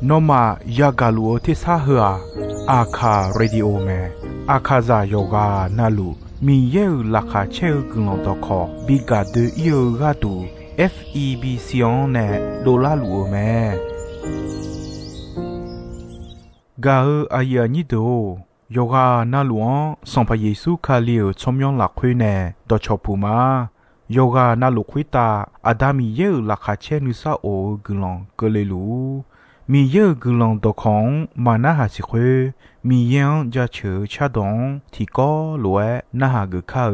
นอมายากาลัวที่ซาหัวอาคาเรดิโอเมอาคาซาโยกานาลูมีเยอลักาเชลกลองตอคอบิกาเดเยกาตู FEB ซิออนเนโดลาลูเมกาอายานิโดโยกานาลวงสัมพเยซูคาเลียวชมยองหลักคุยเนดอชอปูมาโยกานาลุคุยตาอาดามีเยอลักาเชนุซาโอกลองกเลลูมีเยอะกลองตอของมานาหาสิคุมียังจะเชื่อชาดงที่ก็รวยนาหากข้า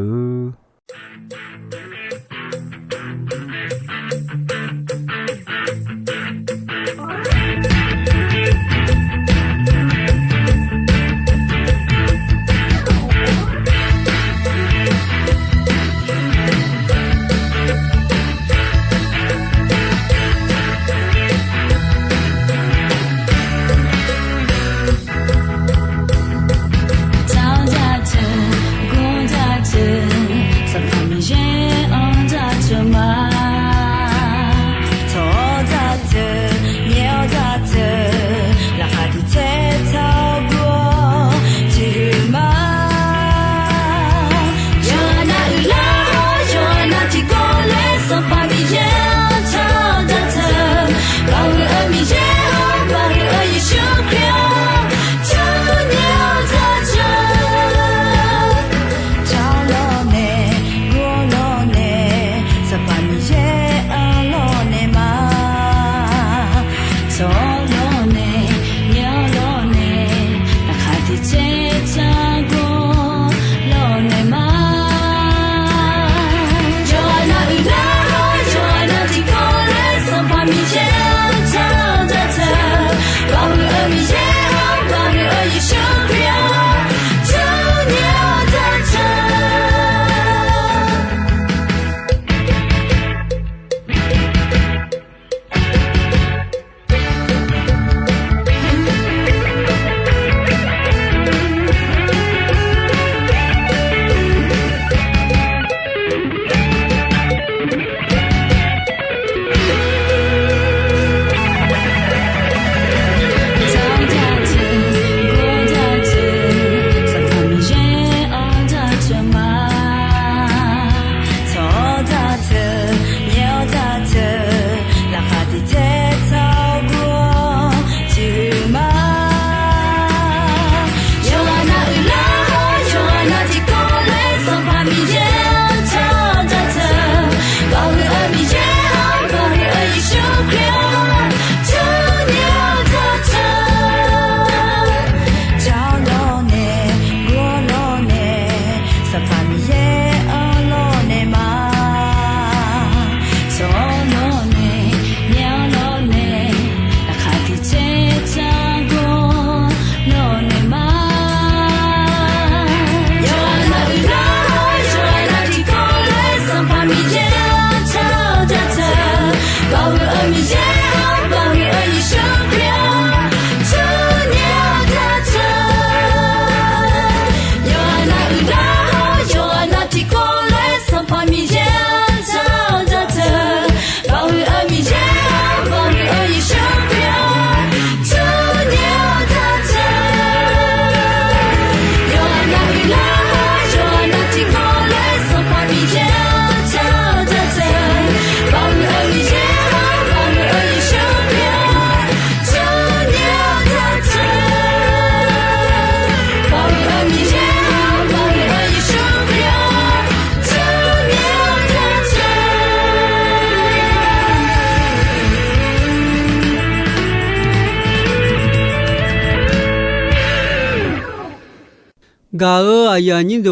กาอายานิโด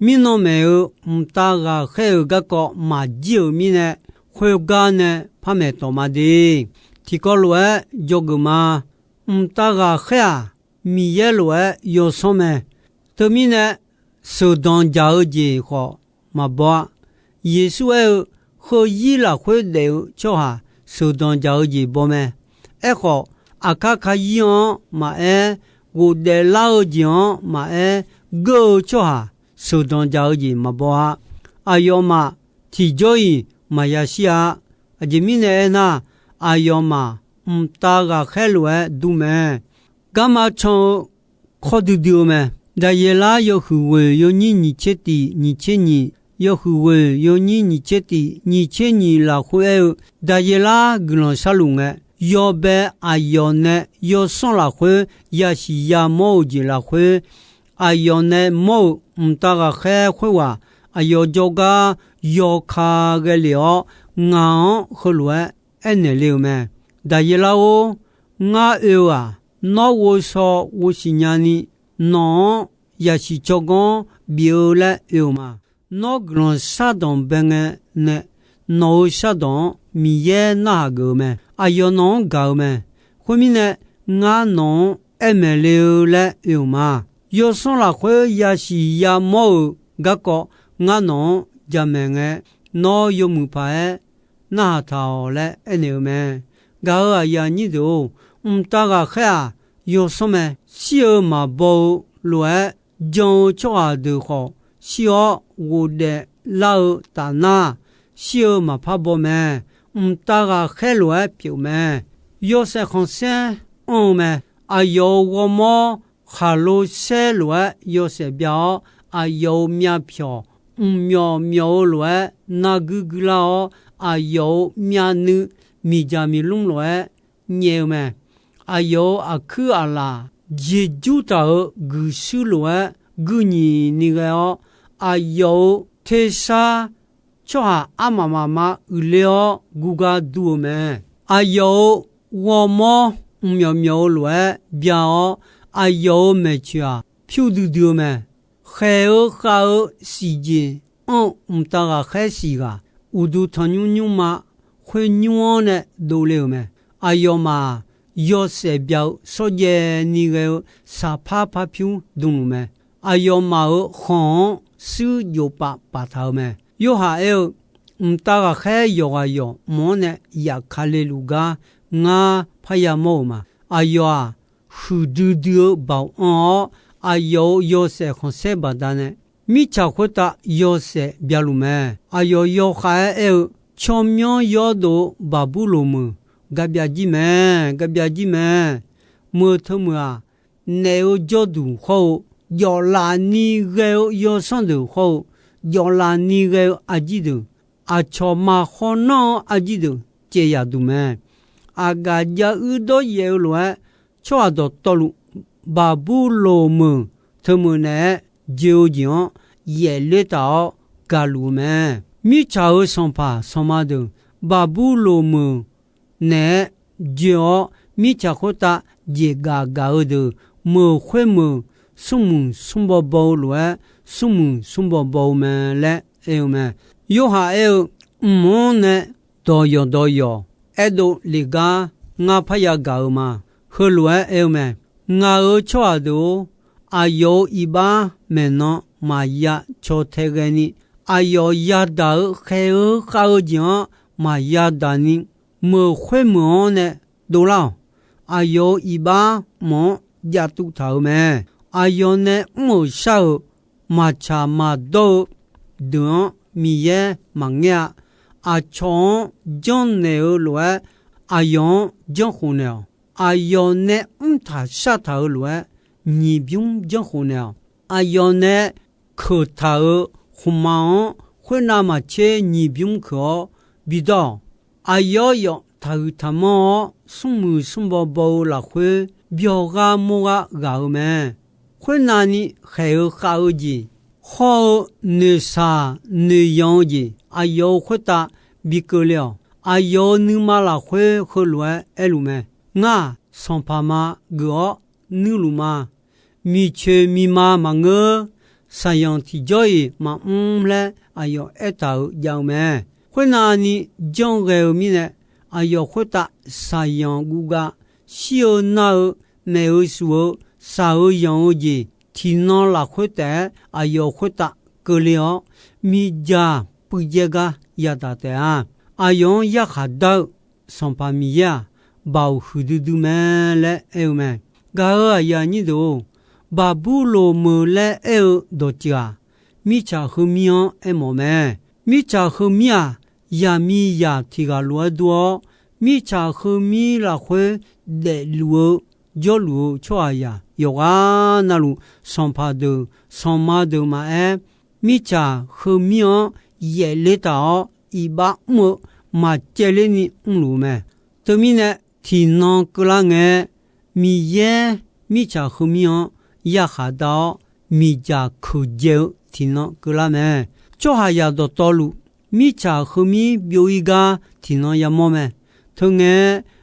มิโนเมอมตากาเขกะก็มาจิวมิเนขวยกาเนพะเมตอมาดีที่ก็ลวยยกมาตากาเขมีเยลวยยอสเมตมิเนสุดอนจาจีขอมาบ่เยซูเอขอยีละขวยเดวจ่อหาสุดอนจาจีบ่แมขออาคาคายอนมากูเดลาจีอนมาgo cho ha sudan jao ji ma bo ayoma ti joyi mayasia ajimine na 阿ယော嘛တာကခဲလွယ်ဒူမဲဂမချုံခေါ်ဒူဒူမဲဒါယေလာယောခုဝေယောညိညချက်တီညချက်ညယောခုဝေယောညိညချက်တီညချက်ညလာခွေဒါယေလာဂလွန်ဆလုံငဲယောဘဲအာယောနဲယောဆွန်လာခွေယာရှိယာမောဂျီလာခွေအာယောနဲမောတာကခဲခွေဝါအယောဂျောကယောခါကလေးယောငေါခလွယ်အဲ့လေမဲဒါယေလာဝငါအေဝါနောဝဆောဝရှိညာနီနောယာရှိချောကွန်ဘီယိုလာအေမာနောဂလွန်ဆာဒွန်ဘငဲနဲနောဆာဒွန်မီယေနာဂမဲအယောနောဂါမဲခွမီနဲငါနောအမလေလာအေမာယောဆွန်လာခွေယာရှိယာမောဂကောငါနောဂျမဲငဲနောယမှုပါနာထောလဲအနေမဲဂါယာညိတိုတာကခဲယောဆွန်မဲစီယမဘောလွယ်ဂျုံချွာဒူခေါ်စီယောဝဒလောက်တာနာစီယောမဖဘောမဲတာကခဲလွယ်ပြုံမဲယောဆက်ခွန်ဆန်မဲအယောဝမောခါလိုဆဲလွယ်ယောဆက်ပြောအယောမြဖြောမြောလွယ်နာဂူဂလာအယောမြနုမိကြမီလုံလွယ်ညေမဲအယောအခုအလာဂျေဂျူတာဂူရှုလွယ်ဂူနီနီရောအယောထေရှာချွာအမမမဥလေယောဂူဂါဒူမဲအယောဝမောမြောလွယ်ဗျာအယောမေချာဖြူဒူဒူမဲခဲခါစီဂျင်တာခဲစီကဥဒူထညုညုမခွေညွန်းနဲ့ဒိုလေမဲအယောမာယောစေပြောက်စောဂျေနီကစာဖာဖာဖြူဒုံမဲအယောမာခွန်စူယောပါထောမဲယောဟာတာကခဲယောကယောမောနဲ့ယာခလေလူကငါဖယာမောမာအယောဟူဒူဒူဘောင်းအယောစေခွန်စေဘာဒနဲ့မိချခွတ်ယောစေဗျာလူမဲအယောခါချောမြောယောဒိုဘာဘူးလိုမဂဗျာကြီးမဲမေထမွာနေယိုဂျိုဒူခေါယောလာနီဂေယောဆွန်ဒူခေါယောလာနီဂေအဂျီဒူအချောမခေါနောအဂျီဒူကျေယာဒူမဲအာဂါဂျာဥဒိုယေလွယ်ချွာဒိုတလူဘာဘူးလိုမထမွနဲ့ဂျိုဂျွန်ယေလက်တောဂါလူမဲမိချာဝဆွန်ပါဆွန်မဒူဘာဘူးလိုမနဲဂျောမိချာခိုတာဂျေဂါဂါဒူမေခွေမဆုံဘောလွယ်ဆုံဘောမဲလဲအေမဲယောဟာမောနဲဒေါ်ယောအဲ့ဒိုလီဂါငါဖယာဂါမဟလွယ်အေမဲငါချွာဒူအယောဤပါမဲနောမာယာချိုထေဂနီအယောယာဒါခဲခါဂျန်မာယာဒါနီမေခွေမောနဲ့ဒိုလောအယောဤပါမောယာတုထောင်းမဲအယောနဲ့မောရှာမာချာမာဒိုဒွန်မီယေမငါအချွန်ဂျွန်နေလွယ်အယောဂျွန်ခုနေအယောနဲ့ထာရှာထောလွယ်ညီပြုံဂျွန်ခုနေအယောနဲ့ခထာခုမောင်ခွနာမချေညီပြုံခောဘီတော့အယောယောထာဝထမောဆုံဘောလာခွေပြောကမောကဂါမဲခွနာနီခဲခါဦးကြီးခေါ်နေစာနေယောကြီးအယောခွတာဘီကလျောအယောနုမလာခွေခလွယ်အဲလူမဲငါဆွန်ဖာမဂောနုလူမမီချေမီမာမငေဆယံတီဂျိုယမလဲအယောအတာကြောင့်မဲခွနာနီဂျုံရေမီနဲ့အယောခွတာဆယံဂူကရှီယနာမေဥဆူစာယံကြီးတီနောလာခွတဲ့အယောခွတာကလျောမီဂျာပူဂျေကယတာတဲ့အယောယခဒေဆွန်ပါမီယာဘောဟူဒူဒူမဲလဲအဲမဲဂါယာညီဒိုဘာဘူးလိုမလဲအဲဒိုချာမိချာခမီယံအမောမဲမိချာခမီယာယာမီယာတီကလွယ်ဒို米查和米拉会的路就路错呀，有啊那路上爬的上马的嘛米查和米也来到一把木嘛接了你路没，对面呢天南格拉个米耶米查和米也下到米家口就天南格拉没，就还要到道路。米查和米表一个天南也么没，同个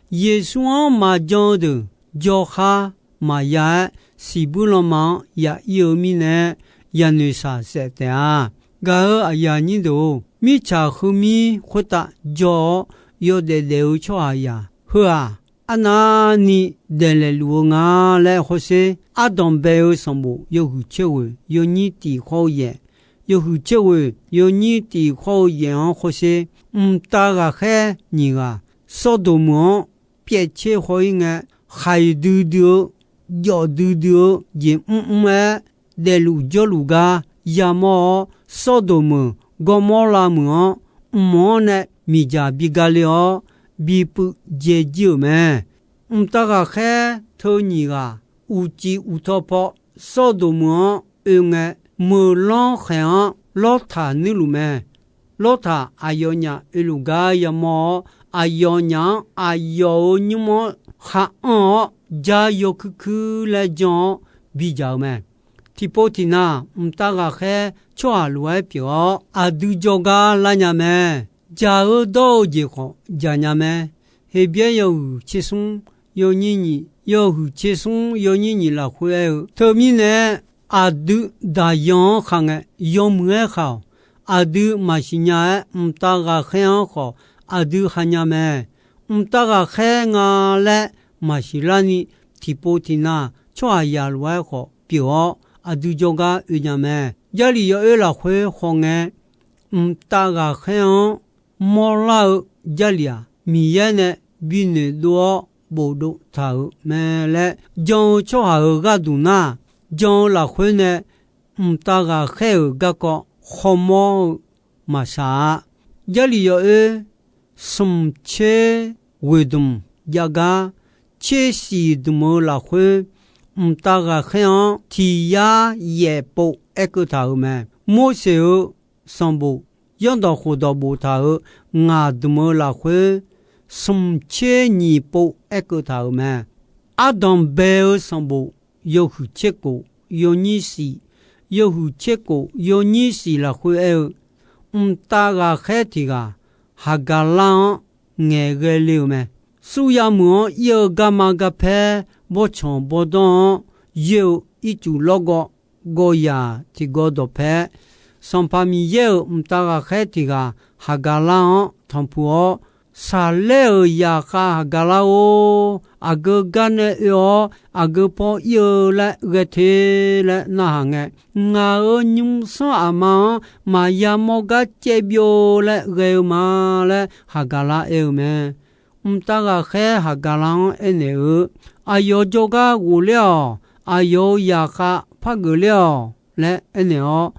耶稣嘛讲的叫哈嘛也西布罗嘛也有米呢也女啥些的啊，个哎呀你都米查和米回答叫有的流出来呀，好啊。那你的来路啊来或是阿当背后上部有胡切位有你的考验有胡切位有你的考验或是大个海你啊说到么别切可以啊还嘟嘟要嘟嘟也来路叫路个也么说到么个么啦么么呢米家比个了比不解救咩？大家看头你个无机无托破，少多么个没浪海老塔你路咩？老塔阿有伢一路个也么阿有伢阿有你么哈家有去来讲比较咩？提波提那大家看错路来表阿都叫个来伢咩？家有多几好，家伢们那边有切松有你有切松有你了会特别呢阿都大洋行的有么好阿都马西伢大个很好阿都哈伢们大个很啊嘞马西拉尼提波提那错呀路好表阿都叫个有伢们家里有了会好的大个很莫拉家里啊，米耶呢比你多不多头没嘞，将做好个度那，将拉回呢，大个还有个好么嘛啥，家里有什切活动，家个切西的么拉回，大个还有提呀也不一个头没，莫少上步。养到活到不头，我怎么来回？什切你不一个头嘛？阿当背后上步有胡切过，有你是有胡切过，有你是来回哦。大个海体个，哈个浪爱个流嘛？苏亚么有个嘛个拍，不长不短，有一组那个我呀，这个都拍。上巴米有大个海体个哈个浪汤普沙勒呀哈个啦哦，阿个干的哟，阿个跑有来个铁来那行个，我用上阿妈嘛呀么个接标来个嘛来哈个啦有咩？大个海哈个浪哎呢？阿有做个无聊，阿有呀哈怕个了来哎呢？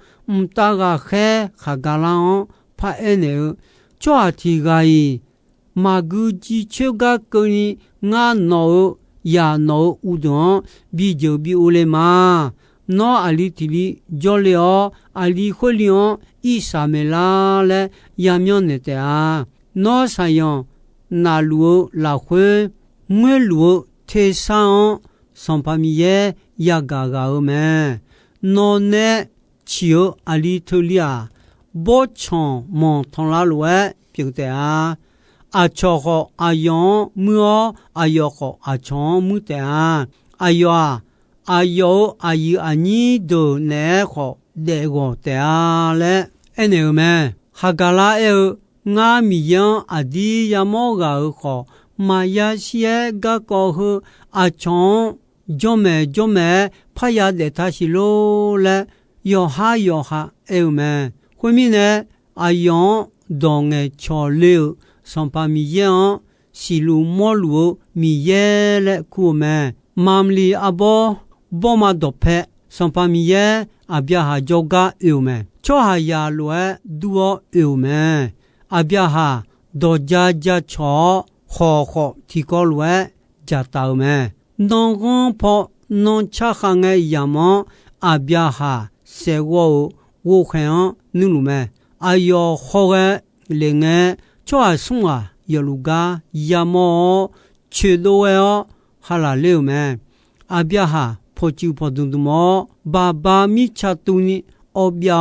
大个海哈个浪怕哎呢？抓提个伊。马古吉丘个个你我脑呀脑乌冬比就比乌嘞嘛，脑阿里提里叫了阿里会了伊啥没啦嘞呀苗呢的啊，脑啥样那路拉会我路贴上上巴米耶呀嘎嘎个没，脑呢丘阿里头里啊，不长忙通拉路哎，对的啊。阿超好阿用么阿有好阿超么的啊阿有啊阿有阿有阿你都那好那个的啊嘞哎那个咩哈嘎拉有阿米样阿弟呀么个好马呀些个个好阿超就没怕呀的他是咯嘞有哈哎咩后面呢阿用当个潮流上巴米耶西路莫路米耶勒库咩mam里阿波嘛多拍上巴米耶阿边哈做个有咩做下呀路多有咩阿边哈多家家错好好提高了加到me农工破农茶行的样么阿边哈生活我看你路me哎哟好的另外做送啊有路噶样么去到哦哈啦了me阿边哈破就破东东么爸爸米茶东尼阿边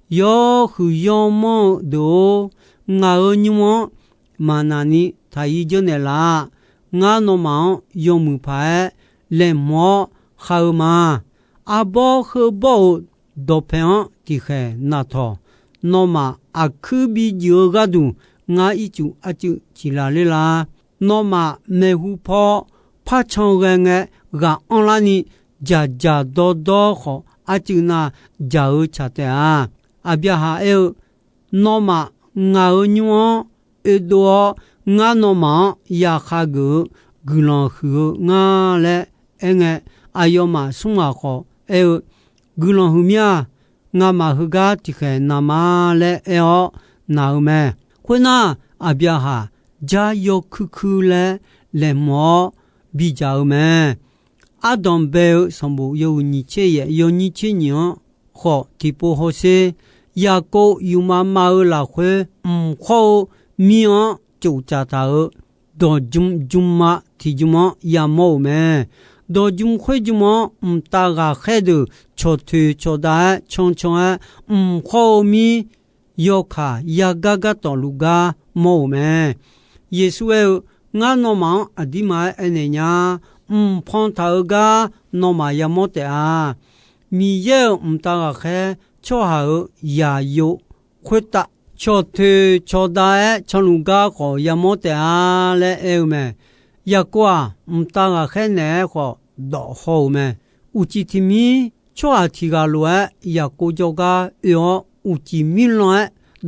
有去样么都我你么嘛那你他已经来啦我那么用木牌连么好嘛阿伯和伯都朋友的很那套那么阿可比就个度我一就起来啦那么没胡跑怕长个个安拉你家多好阿就那家有差的啊阿边还有那么我你么多我那么也哈个古浪河我嘞哎呦嘛送啊好古浪河面我嘛河个的很那么嘞那么会那阿边哈家有哭嘞嘞么比较么阿东北上部有你切也有你切年好地不好些也够有妈妈拉回好米啊就家到到中嘛提中嘛也冇咩到中会中嘛大家开的错推错大冲啊好米要卡也嘎嘎到路噶冇咩耶稣我那么阿弟妈安尼呀碰头个那么也冇得啊米也大家开错好也有回答错推错大冲路噶好也冇得啊嘞咩也挂大家开呢好到好咩有几天米错提个路也过着个有几米路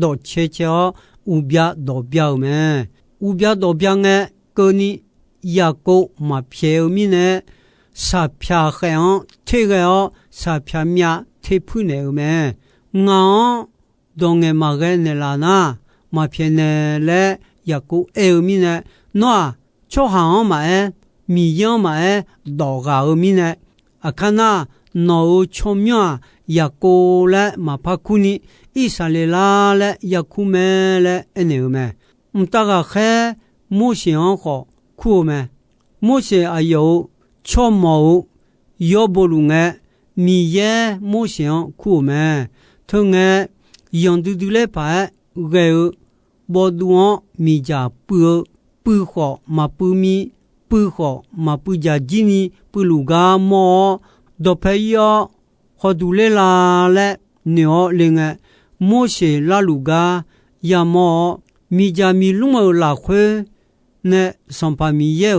到切有别到标咩有别到标个个你也过嘛票米呢啥票很这个啥票米贴铺呢咩我当个嘛个呢啦那嘛片呢嘞也过米呢那错行嘛米样嘛到个米呢啊看那no错米也过嘞嘛怕苦你伊啥嘞啦嘞也苦咩嘞呢咩大个还没想好苦咩没些啊有错毛有不路个米也没想苦咩同个样嘟嘟嘞排个不多米家不好嘛不米不好嘛不家几尼不路个么都配要好多嘞啦嘞鸟另个没些拉路个也么米家米路么拉回呢上把米也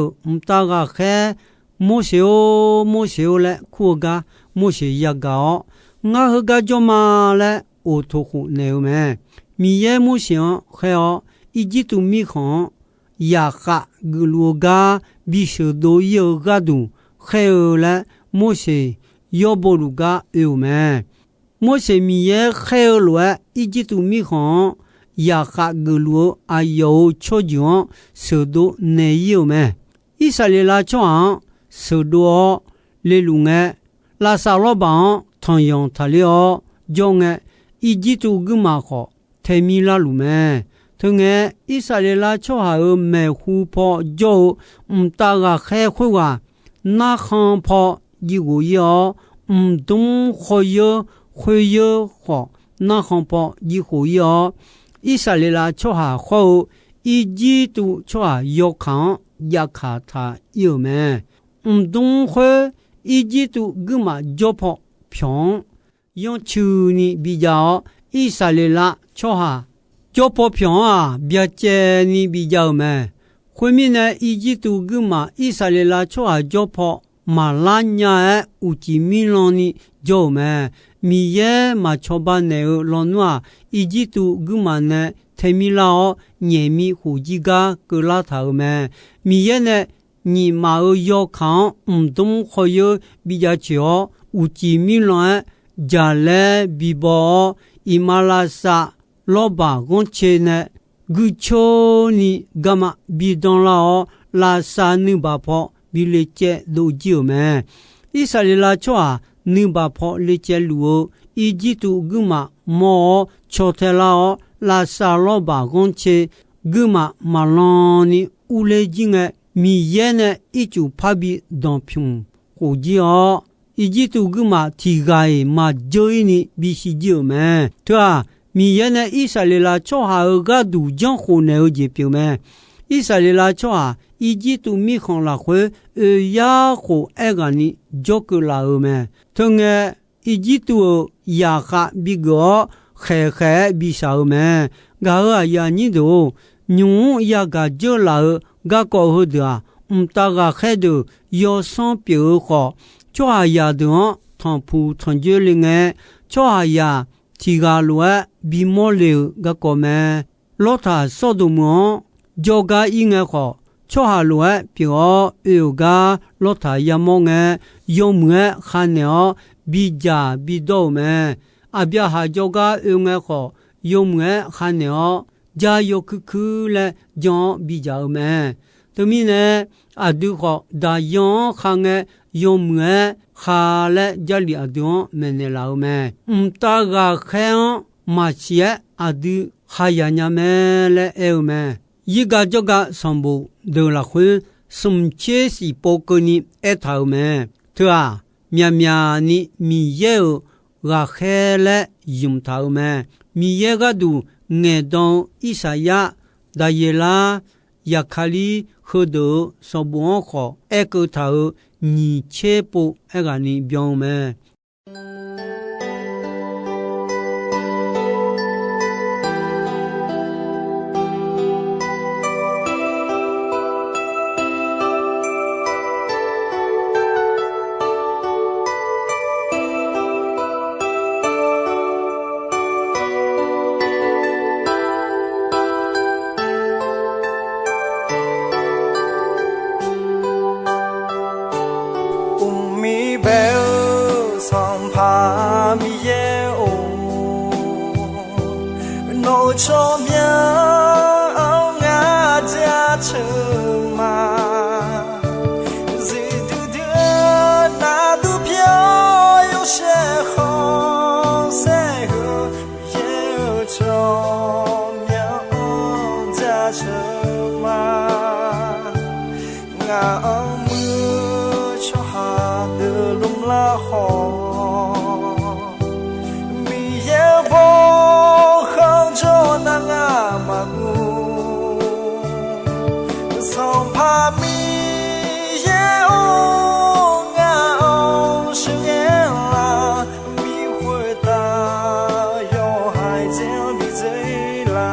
大个还没些嘞苦个没些也个我和个就嘛嘞我托付呢么米也没想还要一直都米看也哈个路个必须都有个度还有嘞没些要不路个有么没些米也还有了一直都米看也哈个路啊有错讲手都没有么以色列拉讲手都les lunga la saloban tanyang thalio jonge ijitu guma kho themila lume thunge isalela choha me hu pho jo ta ga khe khwa na khan pho yigu yo dong khoyo kho na khan pho yigu yo isalela choha kho ijitu choha yo khan yakha tha yo me东会一直都格嘛脚跑平，用去年比较以色列啦，瞧哈脚跑平啊，别接你比较咩？后面呢一直都格嘛以色列啦，瞧哈脚跑马拉亚诶，有几米浪呢脚咩？米耶嘛瞧把呢浪哇，一直都格嘛呢，太米啦哦，年米胡几个格拉头咩？米耶呢？你马儿要看东还有比较少有几米乱加来比包伊马拉萨老爸讲切呢 gu cho ni gama bi don la la sa nu ba pho bi le che do ji me Israela cho nu ba pho le che lu i ji tu gu ma mo cho te la la sa lo ba gon che gu ma ma lon ni u le ji nge mi ye ne i chu pha bi don pyung ko ji i ji tu gu ma ti gai ma jo ni bi si ji me to mi ye ne Israela cho ha ga du jong ho ne o ji pyo me Israela cho i ji tu mi khon la khwe ya ko e ga ni jo ku la o me to nge i ji tu ya kha bi go khe khe bi sa o me ga ya ni do nyu ya ga jo la ga ko ho da ta ga khe do yo son pyo kho cho ya do thon phu thon je le nge cho ya ti ga lo bi mo le ga ko me lo tha so do mo jo ga i nge kho cho ha lo pyo e ga lo tha ya mo nge yo mwe kha ne bi ja bi do me a bya ha jo ga e nge kho yo mwe kha ne ja yo ku le jon bi ja me to mi ne a du kho da yon kha nge yo mwe kha le ja li a do me ne la me ta ga khe ma chi a du ha ya nya me le e me yi ga jo ga som bu de la khu sum che si po ko ni e tha me to a mya mya ni mi ye ga khe le yum tha me mi ye ga du nge don Isaya da ye la ya khali khu do so bon kho e ko tha ni che po e ga ni byong me cho miao ngã cha chờ mà gì từ đưa na tu piao yêu sẽ khó sẽ hư yêu cho miao cha chờ mà ngã mưa cho hà đưa lung la khó song pa mi ye o nga o shi ye la mi hui ta yo hai jian bi zai la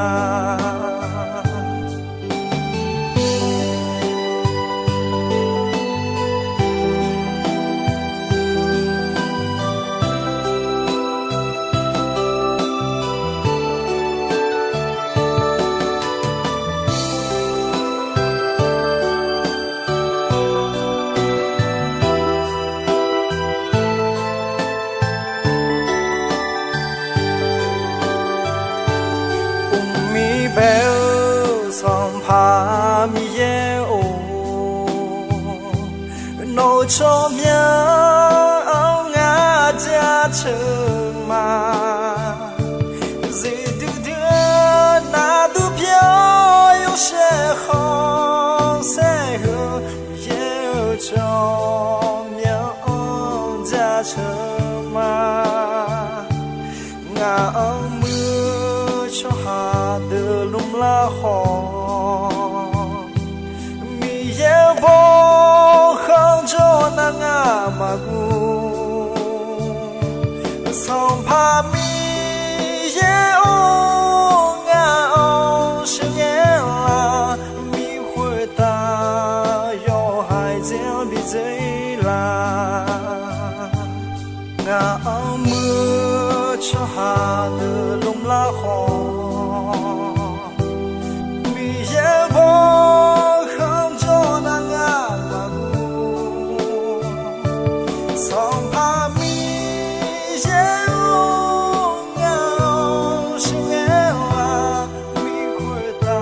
cho miao ngã cha chờ mà gì từ đưa na tu piao yêu sẽ khó sẽ hư yêu cho miao cha chờ mà ngã mưa cho hà đưa lung la khó mi ye bo cho na nga ma gu song pa mi ye o nga o shi ye la mi hui ta yo hai jian bi zai la nga mưa cho hà de lung la ho mi ye bo không cho na nga ma song pa mi ye o nga o shi ye la mi hui ta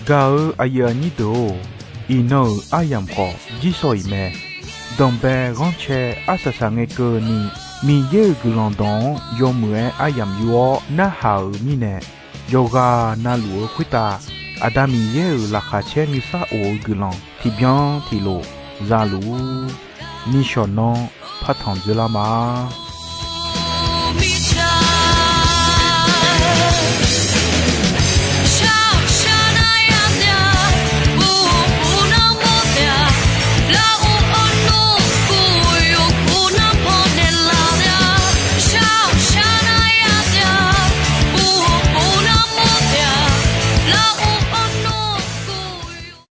Gao ayani do ino ayam ko jisoi me dombe gonche asasange ko ni mi ye gulondon yomue ayam yo na hao mi ne yoga na luo kwita adami ye la khache ni sa o gulon ti bien ti lo za lu ni shonon patan de la ma